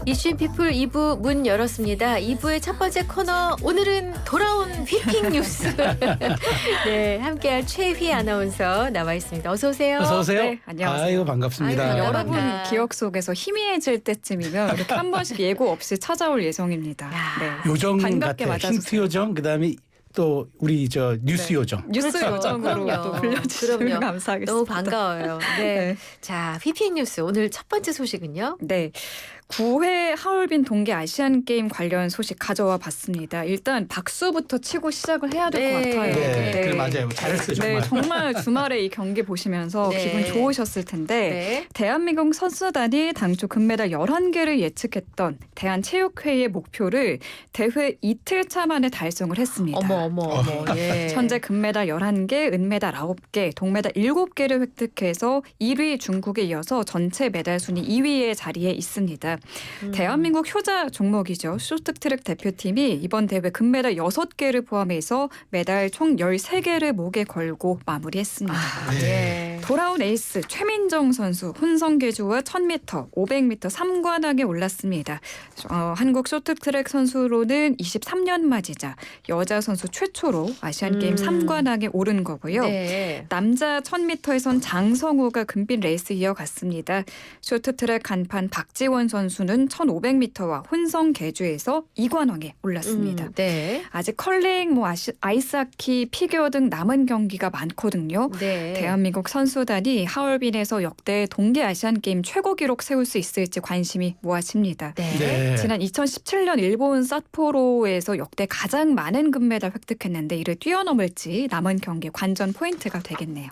이슈피플 2부 문 열었습니다. 2부의 첫 번째 코너, 오늘은 돌아온 휘핑 뉴스. 네, 함께할 최휘 아나운서 나와 있습니다. 어서 오세요. 어서 오세요. 네, 안녕하세요. 아이고 반갑습니다. 아이고, 여러분 반갑다. 기억 속에서 희미해질 때쯤이면 이렇게 한 번씩 예고 없이 찾아올 예정입니다. 네. 요정 반갑게 같아. 맞아주세요. 힌트 요정, 그다음에 또 우리 저 뉴스 네. 요정. 뉴스 그렇죠. 요정으로 그럼요. 또 불려주시면 그럼요. 감사하겠습니다. 너무 반가워요. 네. 네. 자, 휘핑 뉴스 오늘 첫 번째 소식은요. 네. 9회 하얼빈 동계 아시안게임 관련 소식 가져와 봤습니다. 일단 박수부터 치고 시작을 해야 될 것 네. 같아요. 네, 네. 그래 맞아요. 잘했어요 정말. 네, 정말 주말에 이 경기 보시면서 네. 기분 좋으셨을 텐데 네. 대한민국 선수단이 당초 금메달 11개를 예측했던 대한체육회의 목표를 대회 이틀차 만에 달성을 했습니다. 어머. 예. 현재 금메달 11개, 은메달 9개, 동메달 7개를 획득해서 1위 중국에 이어서 전체 메달 순위 2위의 자리에 있습니다. 대한민국 효자 종목이죠. 쇼트트랙 대표팀이 이번 대회 금메달 6개를 포함해서 메달 총 13개를 목에 걸고 마무리했습니다. 네. 돌아온 에이스 최민정 선수 혼성계주와 1000m, 500m 3관왕에 올랐습니다. 한국 쇼트트랙 선수로는 23년 맞이자 여자 선수 최초로 아시안게임 3관왕에 오른 거고요. 네. 남자 1000m에선 장성호가 금빛 레이스 이어갔습니다. 쇼트트랙 간판 박지원 선수는 1500m와 혼성 계주에서 2관왕에 올랐습니다. 네. 아직 컬링, 아이스하키, 피겨 등 남은 경기가 많거든요. 네. 대한민국 선수단이 하얼빈에서 역대 동계 아시안 게임 최고 기록 세울 수 있을지 관심이 모아집니다. 네. 네. 지난 2017년 일본 삿포로에서 역대 가장 많은 금메달 획득했는데 이를 뛰어넘을지 남은 경기 관전 포인트가 되겠네요.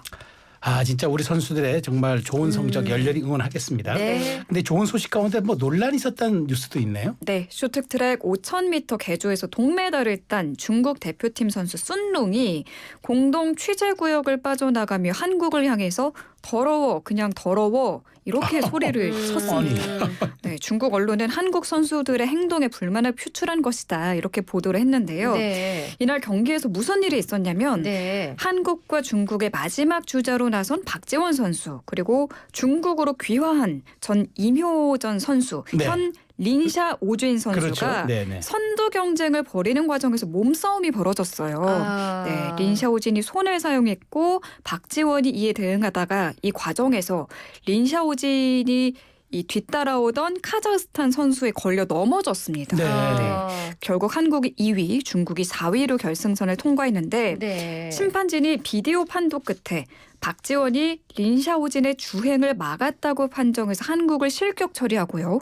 아 진짜 우리 선수들의 정말 좋은 성적 열렬히 응원하겠습니다. 네. 근데 좋은 소식 가운데 뭐 논란이 있었다는 뉴스도 있네요. 네, 쇼트트랙 5000m 계주에서 동메달을 딴 중국 대표팀 선수 순룽이 공동 취재구역을 빠져나가며 한국을 향해서 더러워, 그냥 더러워 이렇게 소리를 쳤습니다. 네, 중국 언론은 한국 선수들의 행동에 불만을 표출한 것이다 이렇게 보도를 했는데요. 네. 이날 경기에서 무슨 일이 있었냐면 네. 한국과 중국의 마지막 주자로 나선 박지원 선수 그리고 중국으로 귀화한 전 임효전 선수 네. 현 린샤 오주인 선수가 그렇죠. 네네. 선두 경쟁을 벌이는 과정에서 몸싸움이 벌어졌어요. 아. 네, 린샤 오진이 손을 사용했고 박지원이 이에 대응하다가 이 과정에서 린샤 오진이 이 뒤따라오던 카자흐스탄 선수에 걸려 넘어졌습니다. 네. 결국 한국이 2위, 중국이 4위로 결승선을 통과했는데 네. 심판진이 비디오 판독 끝에 박지원이 린샤오진의 주행을 막았다고 판정해서 한국을 실격 처리하고요.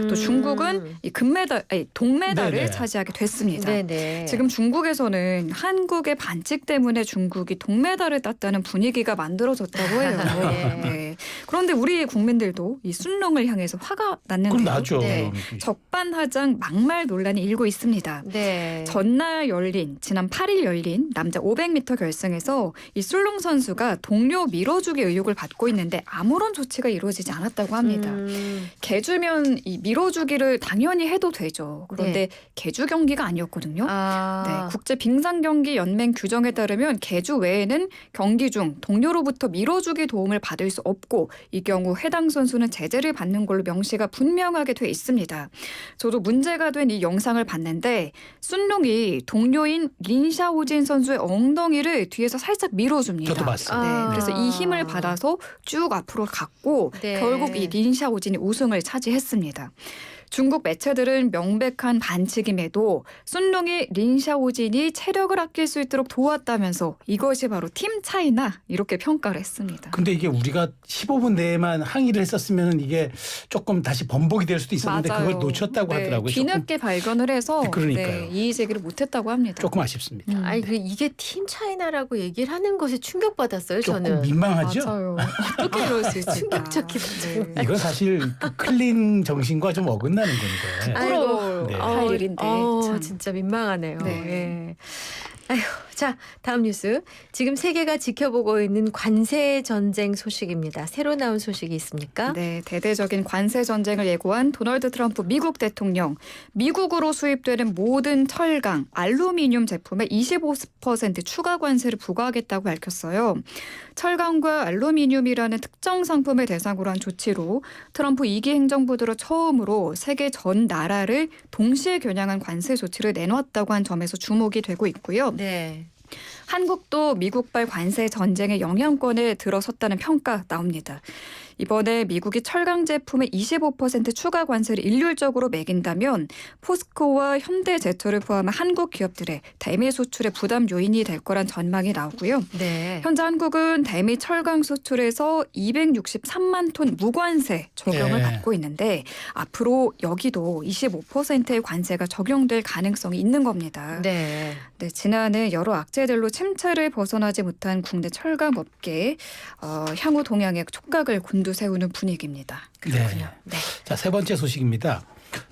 또 중국은 이 동메달을 네네. 차지하게 됐습니다. 네네. 지금 중국에서는 한국의 반칙 때문에 중국이 동메달을 땄다는 분위기가 만들어졌다고 해요. 네. 네. 그런데 우리 국민들도 이 순롱을 향해서 화가 났는데요. 그럼 나죠. 네. 적반하장 막말 논란이 일고 있습니다. 네. 전날 지난 8일 열린 남자 500m 결승에서 이 술롱 선수가 동료 밀어주기 의혹을 받고 있는데 아무런 조치가 이루어지지 않았다고 합니다. 개주면 이 밀어주기를 당연히 해도 되죠. 그런데 개주 경기가 아니었거든요. 아. 네, 국제 빙상 경기 연맹 규정에 따르면 개주 외에는 경기 중 동료로부터 밀어주기 도움을 받을 수 없고 이 경우 해당 선수는 제재를 받는 걸로 명시가 분명하게 돼 있습니다. 저도 문제가 된 이 영상을 봤는데 순롱이 동료인 린샤오진 선수의 엉덩이를 뒤에서 살짝 밀어줍니다. 저도 봤어요. 네, 그래서 이 힘을 받아서 쭉 앞으로 갔고 네. 결국 이 린샤오진이 우승을 차지했습니다. 중국 매체들은 명백한 반칙임에도 순롱이 린샤오진이 체력을 아낄 수 있도록 도왔다면서 이것이 바로 팀 차이나 이렇게 평가를 했습니다. 근데 이게 우리가 15분 내에만 항의를 했었으면 이게 조금 다시 번복이 될 수도 있었는데 맞아요. 그걸 놓쳤다고 네, 하더라고요. 뒤늦게 발견을 해서 그러니까요. 이의 제기를 못했다고 합니다. 조금 아쉽습니다. 아니 이게 팀 차이나라고 얘기를 하는 것에 충격받았어요. 조금 저는. 민망하죠. 맞아요. 어떻게 이럴 수 있을까? 충격적이다. 네. 이건 사실 그 클린 정신과 좀 어긋나는 건데. 아이고. 네. 할 일인데 참. 진짜 민망하네요. 네. 예. 아휴, 자, 다음 뉴스. 지금 세계가 지켜보고 있는 관세 전쟁 소식입니다. 새로 나온 소식이 있습니까? 네, 대대적인 관세 전쟁을 예고한 도널드 트럼프 미국 대통령. 미국으로 수입되는 모든 철강, 알루미늄 제품에 25% 추가 관세를 부과하겠다고 밝혔어요. 철강과 알루미늄이라는 특정 상품을 대상으로 한 조치로 트럼프 2기 행정부 들어 처음으로 세계 전 나라를 동시에 겨냥한 관세 조치를 내놓았다고 한 점에서 주목이 되고 있고요. 네. 한국도 미국발 관세 전쟁의 영향권에 들어섰다는 평가 나옵니다. 이번에 미국이 철강 제품에 25% 추가 관세를 일률적으로 매긴다면 포스코와 현대제철을 포함한 한국 기업들의 대미 수출의 부담 요인이 될 거란 전망이 나오고요. 네. 현재 한국은 대미 철강 수출에서 263만 톤 무관세 적용을 네. 받고 있는데 앞으로 여기도 25%의 관세가 적용될 가능성이 있는 겁니다. 네. 네, 지난해 여러 악재들로 침체를 벗어나지 못한 국내 철강 업계 향후 동향에 촉각을 곤두세우는 분위기입니다. 그렇군요. 네. 자, 세 번째 소식입니다.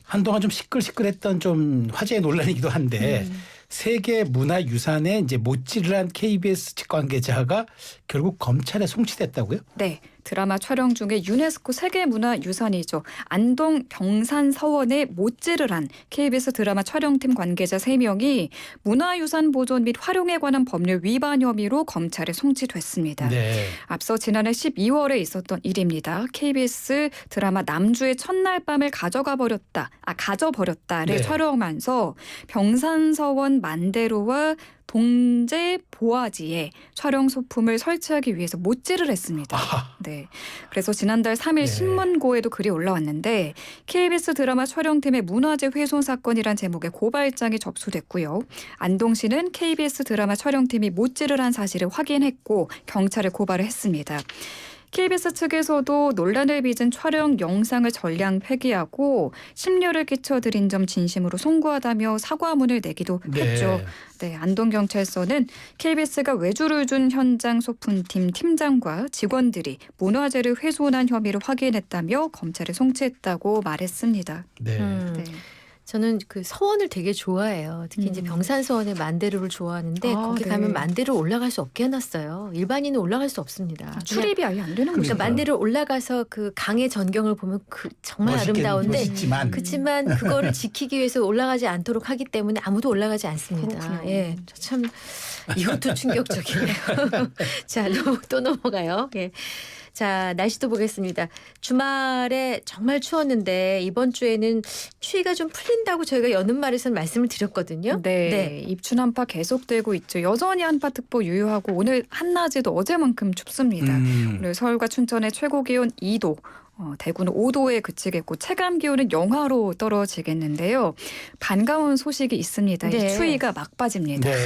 한동안 좀 시끌시끌했던 좀 화제의 논란이기도 한데 세계 문화유산에 이제 못질을 한 KBS 관계자가 결국 검찰에 송치됐다고요? 네, 드라마 촬영 중에 유네스코 세계문화유산이죠. 안동 경산서원에 못질을 한 KBS 드라마 촬영팀 관계자 3명이 문화유산 보존 및 활용에 관한 법률 위반 혐의로 검찰에 송치됐습니다. 네. 앞서 앞서 지난해 12월에 있었던 일입니다. KBS 드라마 남주의 첫날 밤을 가져버렸다를 네. 촬영하면서 병산서원 만대로와 동제 보아지에 촬영 소품을 설치하기 위해서 못질을 했습니다. 아하. 네. 그래서 지난달 3일 네. 신문고에도 글이 올라왔는데 KBS 드라마 촬영팀의 문화재 훼손 사건이란 제목의 고발장이 접수됐고요. 안동시는 KBS 드라마 촬영팀이 못질을 한 사실을 확인했고 경찰에 고발을 했습니다. KBS 측에서도 논란을 빚은 촬영 영상을 전량 폐기하고 심려를 끼쳐드린 점 진심으로 송구하다며 사과문을 내기도 했죠. 네, 안동경찰서는 KBS가 외주를 준 현장 소품팀 팀장과 직원들이 문화재를 훼손한 혐의를 확인했다며 검찰에 송치했다고 말했습니다. 네. 네. 저는 그 서원을 되게 좋아해요. 특히 이제 병산서원의 만대루를 좋아하는데 아, 거기 네. 가면 만대루 올라갈 수 없게 해놨어요. 일반인은 올라갈 수 없습니다. 출입이 아예 안 되는 그러니까 거죠. 만대루 올라가서 그 강의 전경을 보면 정말 멋있게, 아름다운데 멋있지만 그렇지만 그거를 지키기 위해서 올라가지 않도록 하기 때문에 아무도 올라가지 않습니다. 그렇군요. 예, 참 이것도 충격적이네요. 자, 또 넘어가요. 예. 자, 날씨도 보겠습니다. 주말에 정말 추웠는데 이번 주에는 추위가 좀 풀린다고 저희가 여는 말에서 말씀을 드렸거든요. 네, 입춘 한파 계속되고 있죠. 여전히 한파특보 유효하고 오늘 한낮에도 어제만큼 춥습니다. 오늘 서울과 춘천의 최고 기온 2도, 대구는 5도에 그치겠고 체감 기온은 영하로 떨어지겠는데요. 반가운 소식이 있습니다. 네. 이 추위가 막 빠집니다. 네.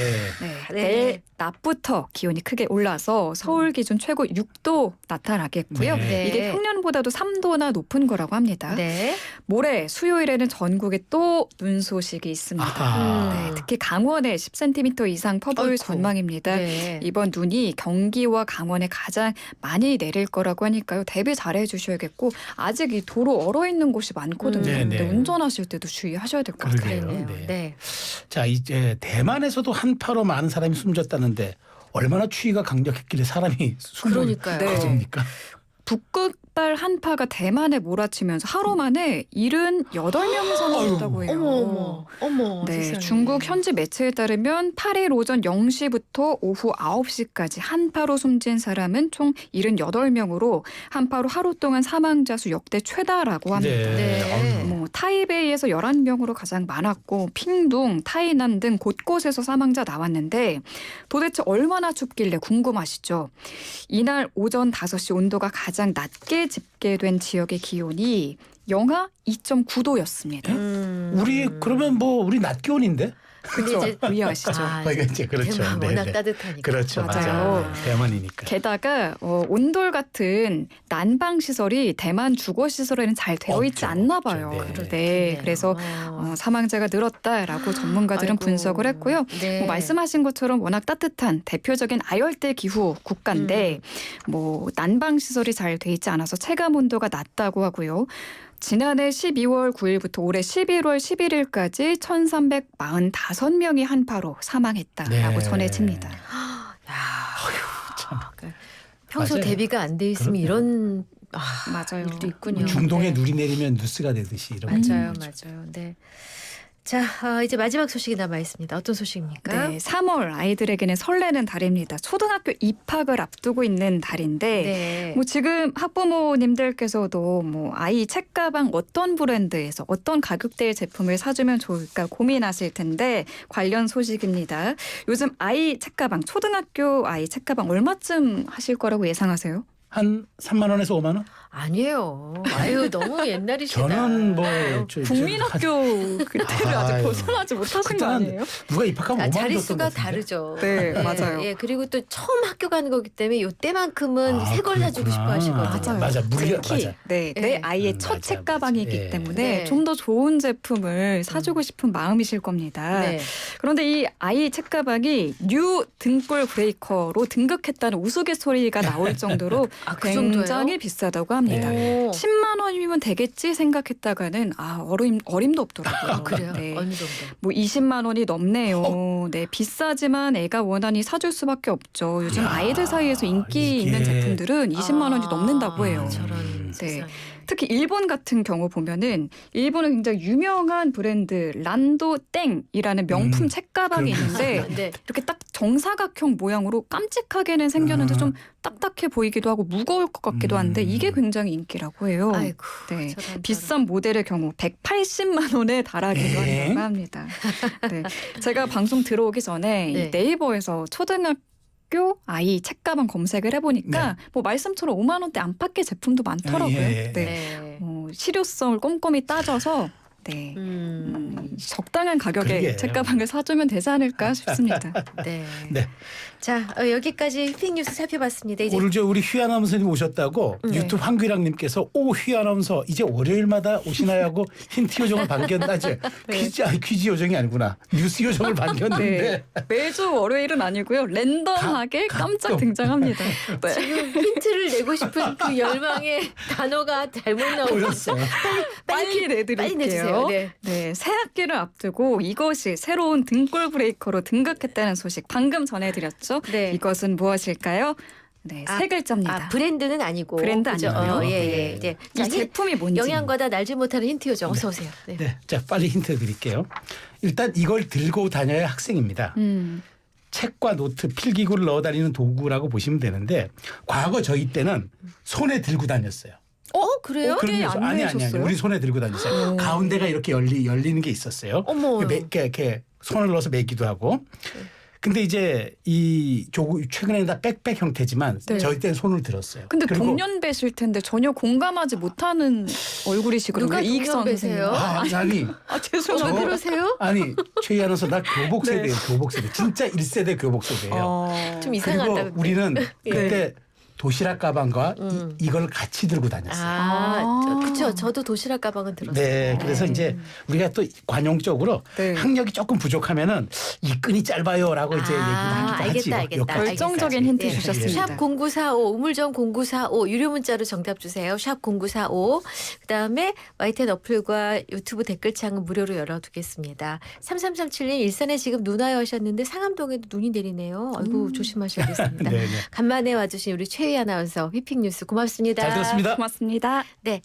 네, 네. 내일 낮부터 기온이 크게 올라서 서울 기준 최고 6도 나타나겠고요. 네. 이게 평년보다도 3도나 높은 거라고 합니다. 네. 모레 수요일에는 전국에 또 눈 소식이 있습니다. 아하. 네, 특히 강원에 10cm 이상 퍼볼 어이쿠. 전망입니다. 네. 이번 눈이 경기와 강원에 가장 많이 내릴 거라고 하니까요. 대비 잘해 주셔야겠고 아직 이 도로 얼어 있는 곳이 많거든요. 네, 근데 네. 운전하실 때도 주의하셔야 될 것 같아요. 그러게요. 그러네요. 네. 네. 자, 이제 대만에서도 한파로 많은 사람이 숨졌다는데 얼마나 추위가 강력했길래 사람이 숨을 그러니까요. 네. 거집니까? 북극발 한파가 대만에 몰아치면서 하루 만에 78명이 사망했다고 해요. 어머. 네, 세상에. 중국 현지 매체에 따르면 8일 오전 0시부터 오후 9시까지 한파로 숨진 사람은 총 78명으로 한파로 하루 동안 사망자 수 역대 최다라고 합니다. 네. 아유. 뭐 타이베이에서 11명으로 가장 많았고 핑둥, 타이난 등 곳곳에서 사망자 나왔는데 도대체 얼마나 춥길래 궁금하시죠? 이날 오전 5시 온도가 가장 낮게 집계된 지역의 기온이 영하 2.9도였습니다. 우리 그러면 뭐 우리 낮 기온인데? 근데 이제 위하시죠. 이제 그렇죠. 대만 네, 워낙 네. 따뜻하니까. 그렇죠. 맞아요. 맞아요. 네, 대만이니까. 게다가 온돌 같은 난방 시설이 대만 주거 시설에는 잘 되어 있지 없죠. 않나 봐요. 없죠. 네. 네, 그래서 사망자가 늘었다라고 전문가들은 아이고. 분석을 했고요. 네. 뭐 말씀하신 것처럼 워낙 따뜻한 대표적인 아열대 기후 국가인데 뭐 난방 시설이 잘 돼 있지 않아서 체감 온도가 낮다고 하고요. 지난해 12월 9일부터 올해 11월 11일까지 1,345명이 한파로 사망했다라고 네. 전해집니다. 야, 참. 평소 맞아요. 대비가 안 돼 있으면 그럼요. 이런 맞아요. 일도 있군요. 중동에 네. 눈이 내리면 뉴스가 되듯이 이런 맞아요, 거죠. 맞아요. 네. 자, 이제 마지막 소식이 남아 있습니다. 어떤 소식입니까? 네, 3월 아이들에게는 설레는 달입니다. 초등학교 입학을 앞두고 있는 달인데 네. 뭐 지금 학부모님들께서도 뭐 아이 책가방 어떤 브랜드에서 어떤 가격대의 제품을 사주면 좋을까 고민하실 텐데 관련 소식입니다. 요즘 아이 책가방 초등학교 아이 책가방 얼마쯤 하실 거라고 예상하세요? 한 3만 원에서 5만 원? 아니에요. 아유, 너무 옛날이시다. 저는 뭐 국민학교 그때를 아직 아유. 벗어나지 못하신 거 그때는 아니에요? 누가 입학하면 5만 원 자릿수가 줬던 것 같은데. 다르죠. 네, 맞아요. 예, 그리고 또 처음 학교 가는 거기 때문에 요 때만큼은 아, 새 걸 사주고 싶어 그렇구나. 하시거든요. 맞아요. 맞아, 무리가 특히 맞아. 네, 네. 내 아이의 첫 맞아, 책가방이기 맞아. 예. 때문에 네. 좀 더 좋은 제품을 사주고 싶은 마음이실 겁니다. 네. 그런데 이 아이 책가방이 뉴 등골 브레이커로 등극했다는 우스갯소리가 나올 정도로 아, 그 정도예요? 굉장히 비싸다고 합니다. 오. 10만 원이면 되겠지 생각했다가는 어림도 없더라고요. 아, 그래요? 네. 어느 정도? 뭐 20만 원이 넘네요. 네, 비싸지만 애가 원하니 사줄 수밖에 없죠. 요즘 이야, 아이들 사이에서 인기 이게- 있는 제품들은 20만 원이 넘는다고 해요. 저런 네. 세상에. 특히 일본 같은 경우 보면은 일본은 굉장히 유명한 브랜드 란도 땡이라는 명품 책가방이 그럼. 있는데 네. 이렇게 딱 정사각형 모양으로 깜찍하게는 생겼는데 좀 딱딱해 보이기도 하고 무거울 것 같기도 한데 이게 굉장히 인기라고 해요. 아이고. 네. 저런, 비싼 모델의 경우 180만 원에 달하기도 엥? 한다고 합니다. 네. 제가 방송 들어오기 전에 네. 이 네이버에서 초등학교 아이 책가방 검색을 해보니까 뭐 말씀처럼 5만 원대 안팎의 제품도 많더라고요. 예, 예. 네. 네. 실효성을 꼼꼼히 따져서 네. 적당한 가격에 그러게요. 책가방을 사주면 되지 않을까 싶습니다. 네. 네. 자, 여기까지 휘핑 뉴스 살펴봤습니다. 이제 오늘 우리 휘 아나운서님 오셨다고 네. 유튜브 황규랑님께서 휘 아나운서 이제 월요일마다 오시나요 하고 힌트 요정을 반겼나지 퀴즈 요정이 아니구나 뉴스 요정을 반겼는데 네. 매주 월요일은 아니고요. 랜덤하게 깜짝 등장합니다. 네. 지금 힌트를 내고 싶은 그 열망의 단어가 잘못 나오고 있어. 보였어요. 빨리 내드릴게요. 빨리 내주세요. 네. 네, 새 학기를 앞두고 이것이 새로운 등골 브레이커로 등극했다는 소식 방금 전해드렸죠. 네. 이것은 무엇일까요? 네, 세 글자입니다. 브랜드는 아니고. 브랜드 그죠? 아니고요. 예, 예. 네. 이제 이 제품이 뭔지. 영양과다 날지 못하는 힌트 요정 어서 오세요. 네. 네, 자 빨리 힌트 드릴게요. 일단 이걸 들고 다녀야 학생입니다. 책과 노트, 필기구를 넣어 다니는 도구라고 보시면 되는데 과거 저희 때는 손에 들고 다녔어요. 그래요? 어깨에 그럼요. 안 아니 매셨어요? 우리 손에 들고 다녔어요. 가운데가 이렇게 열리는 게 있었어요. 어머. 이렇게 손을 넣어서 매기도 하고. 근데 이제 이 최근에는 다 백팩 형태지만 네. 저희 때는 손을 들었어요. 근데 그리고 동년배실 텐데 전혀 공감하지 못하는 얼굴이시거든요. 누가 이익선 동년배세요? 선생님. 아니 죄송합니다. 왜 그러세요? 아니 최희 아나운서 나 교복 네. 세대예요. 교복 세대. 진짜 1세대 교복 세대예요. 좀 이상하다. 그리고 근데. 우리는 그때 도시락 가방과 이걸 같이 들고 다녔어요. 그렇죠. 저도 도시락 가방은 들었어요. 네, 그래서 이제 우리가 또 관용적으로 네. 학력이 조금 부족하면은 이 끈이 짧아요라고 이제 얘기를 하기도 하지. 알겠다. 결정적인 힌트 예. 주셨습니다. 샵 0945 우물정 0945 유료 문자로 정답 주세요. 샵 0945. 그다음에 YTN 어플과 유튜브 댓글창은 무료로 열어두겠습니다. 3337님 일산에 지금 눈 와요 하셨는데 상암동에도 눈이 내리네요. 아이고 조심하셔야겠습니다. 네, 네. 간만에 와주신 우리 최희 아나운서 휘핑 뉴스 고맙습니다. 잘 들었습니다. 고맙습니다. 네.